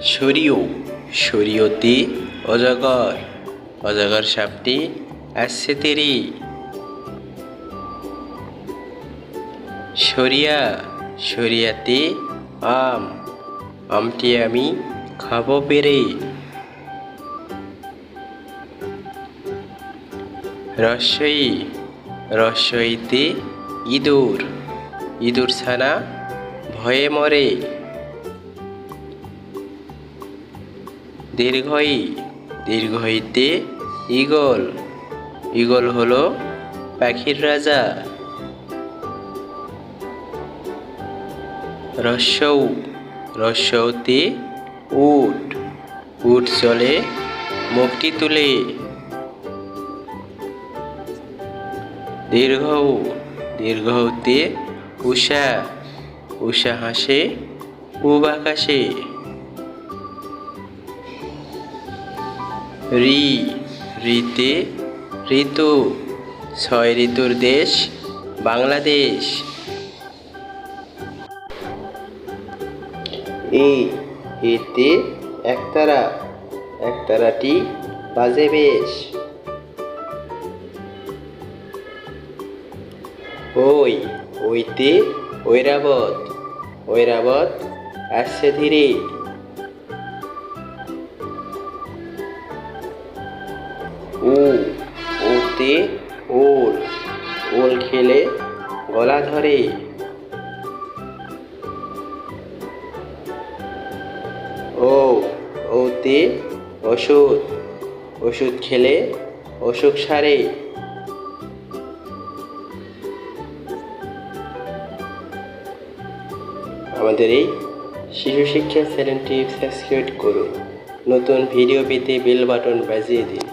সরিও সরিয়তে অজগর অজগর সাপটি আসছে তেরে। সরিয়া সরিয়াতে আম আমটি আমি খাবো পেরে। রস্বই রস্বইতে ইঁদুর ইঁদুর ছানা ভয়ে মরে। দীর্ঘই দীর্ঘইতে ঈগল ঈগল হলো পাখির রাজা। রস্যৌ রস্যৌতে উট উট চলে মুখটি তুলে। দীর্ঘৌ দীর্ঘৌতে উষা উষা হাসে পূব আকাশে। রি রিতে ঋতু ছয় ঋতুর দেশ বাংলাদেশ। এতে একতারা একতারাটি বাজে বেশ। ওইতে ঐরাবত ঐরাবত আসছে ধীরে। ওতে ওল ওল খেলে গলা ধরে। ওতে ওষুধ ওষুধ খেলে অসুখ সারে। আমাদের এই শিশু শিক্ষা চ্যানেলটি সাবস্ক্রাইব করুন। নতুন ভিডিও পেতে বেল বাটন বাজিয়ে দিন।